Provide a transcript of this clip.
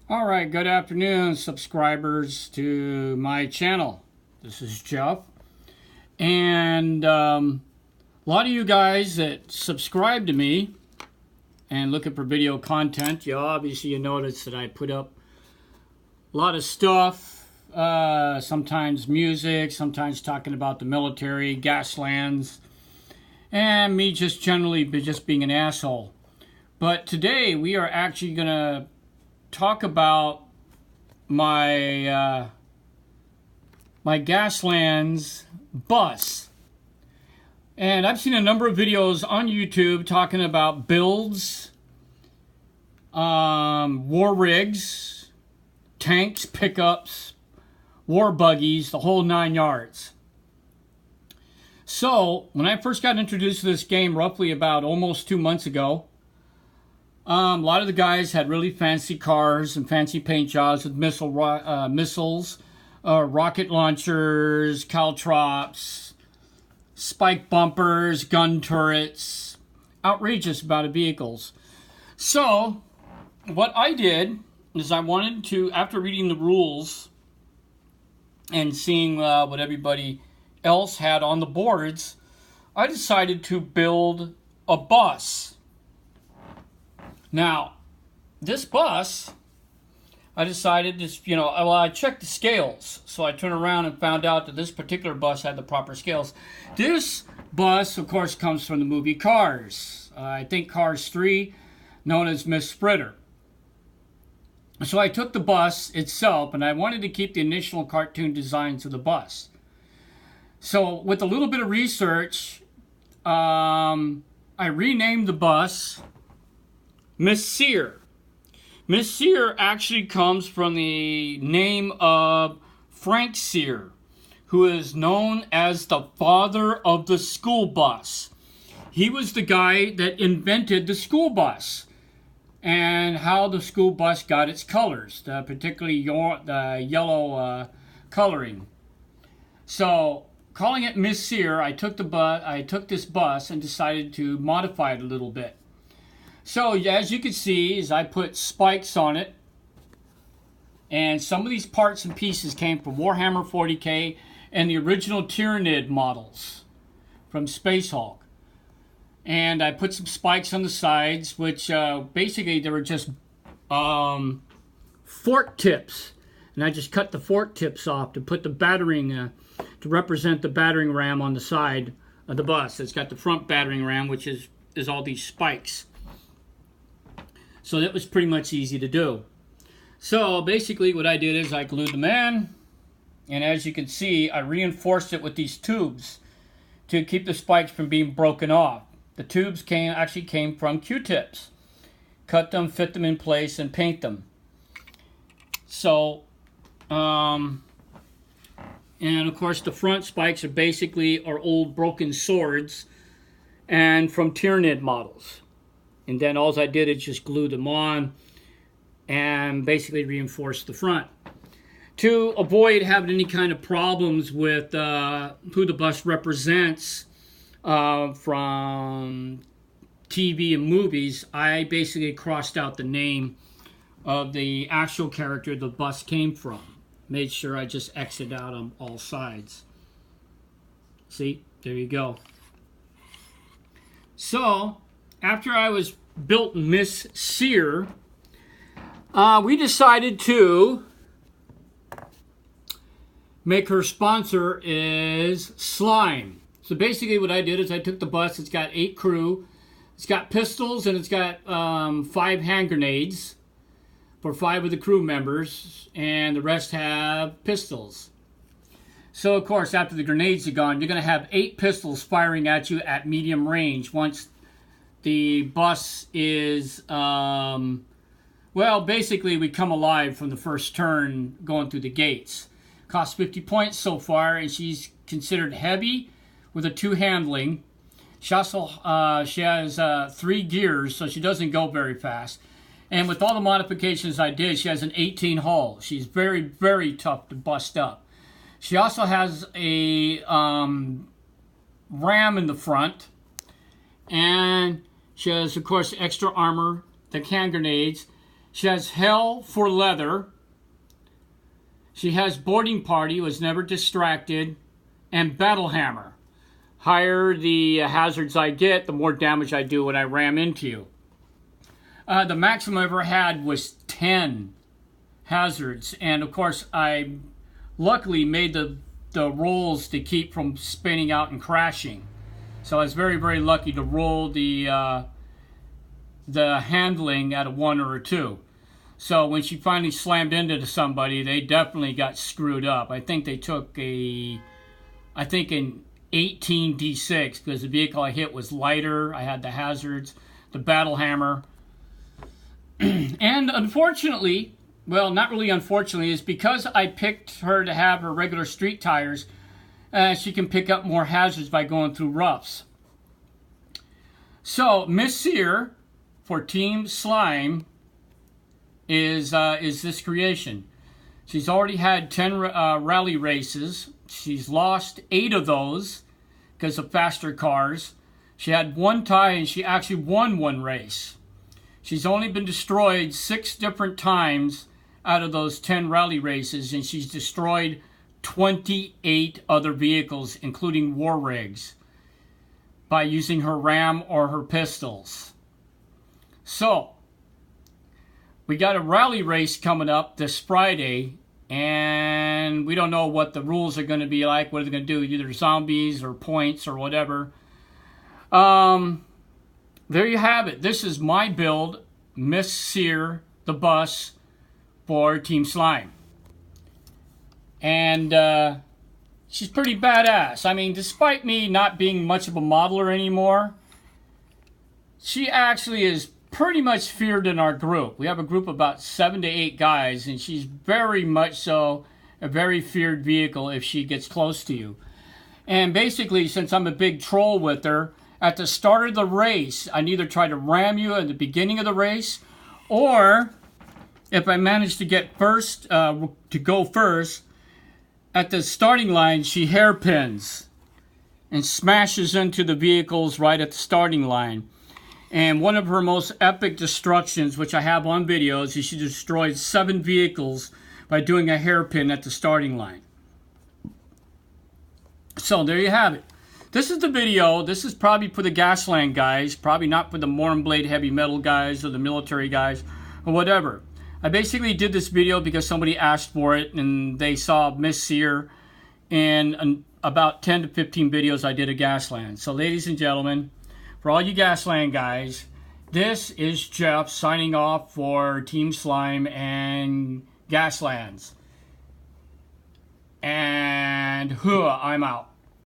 All right, good afternoon, subscribers to my channel. This is Jeff, and a lot of you guys that subscribe to me and looking for video content, you notice that I put up a lot of stuff, sometimes music, sometimes talking about the military, Gaslands, and me just generally just being an asshole. But today we are actually going to talk about my my Gaslands bus. And I've seen a number of videos on YouTube talking about builds, war rigs, tanks, pickups, war buggies, the whole 9 yards. So when I first got introduced to this game roughly about almost 2 months ago, a lot of the guys had really fancy cars and fancy paint jobs with missiles, rocket launchers, caltrops, spike bumpers, gun turrets, outrageous amount of vehicles. So what I did is I wanted to, after reading the rules and seeing what everybody else had on the boards, I decided to build a bus. Now, this bus, I decided to, I checked the scales. So I turned around and found out that this particular bus had the proper scales. This bus, of course, comes from the movie Cars. I think Cars 3, known as Miss Cyr. So I took the bus itself, and I wanted to keep the initial cartoon designs of the bus. So with a little bit of research, I renamed the bus Miss Cyr. Miss Cyr actually comes from the name of Frank Cyr, who is known as the father of the school bus. He was the guy that invented the school bus and how the school bus got its colors, particularly the yellow coloring. So, calling it Miss Cyr, I took this bus and decided to modify it a little bit. So as you can see, is I put spikes on it, and some of these parts and pieces came from Warhammer 40K and the original Tyranid models from Space Hulk. And I put some spikes on the sides, which basically they were just fork tips, and I just cut the fork tips off to put the battering to represent the battering ram on the side of the bus. It's got the front battering ram, which is all these spikes. So that was pretty much easy to do. So basically what I did is I glued them in, and as you can see, I reinforced it with these tubes to keep the spikes from being broken off. The tubes actually came from Q-tips. Cut them, fit them in place, and paint them. So, and of course the front spikes are basically our old broken swords and from Tyranid models. And then all I did is just glue them on and basically reinforce the front. To avoid having any kind of problems with who the bus represents from TV and movies, I basically crossed out the name of the actual character the bus came from. Made sure I just exited out on all sides. See, there you go. So, after I was built Miss Cyr, we decided to make her sponsor is slime. So basically what I did is I took the bus, it's got 8 crew, it's got pistols, and it's got 5 hand grenades for 5 of the crew members, and the rest have pistols. So of course after the grenades are gone, you're going to have 8 pistols firing at you at medium range once the bus is, well, basically we come alive from the first turn going through the gates. Cost 50 points so far, and she's considered heavy with a 2 handling. She also she has 3 gears, so she doesn't go very fast. And with all the modifications I did, she has an 18 hull. She's very, very tough to bust up. She also has a ram in the front, and she has, of course, extra armor, the hand grenades, She has Hell for Leather. She has Boarding Party, was never distracted, and Battle Hammer. Higher the hazards I get, the more damage I do when I ram into you. The maximum I ever had was 10 hazards, and of course I luckily made the rolls to keep from spinning out and crashing. So I was very, very lucky to roll the handling at a 1 or a 2. So when she finally slammed into somebody, they definitely got screwed up. I think they took an 18 D6 because the vehicle I hit was lighter. I had the hazards, the battle hammer. And unfortunately, well, not really unfortunately, is because I picked her to have her regular street tires, she can pick up more hazards by going through roughs. So Miss Cyr for Team Slime is this creation. She's already had 10 rally races. She's lost 8 of those because of faster cars. She had 1 tie and she actually won 1 race. She's only been destroyed 6 different times out of those 10 rally races, and she's destroyed 28 other vehicles, including war rigs, by using her ram or her pistols. So we got a rally race coming up this Friday, and we don't know what the rules are going to be like. What are they going to do? Either zombies or points or whatever. There you have it. This is my build, Miss Cyr, the bus for Team Slime. And she's pretty badass. I mean, despite me not being much of a modeler anymore, she actually is pretty much feared in our group. We have a group of about 7 to 8 guys, and she's very much so a very feared vehicle if she gets close to you. And basically, since I'm a big troll with her, at the start of the race, I either try to ram you at the beginning of the race, or if I manage to get first, to go first, at the starting line, she hairpins and smashes into the vehicles right at the starting line. And one of her most epic destructions, which I have on videos, is she destroyed 7 vehicles by doing a hairpin at the starting line. So there you have it. This is the video. This is probably for the Gasland guys, probably not for the Mournblade heavy metal guys or the military guys or whatever. I basically did this video because somebody asked for it, and they saw Miss Cyr in about 10 to 15 videos I did of Gasland. So ladies and gentlemen, for all you Gasland guys, this is Jeff signing off for Team Slime and Gaslands. And I'm out.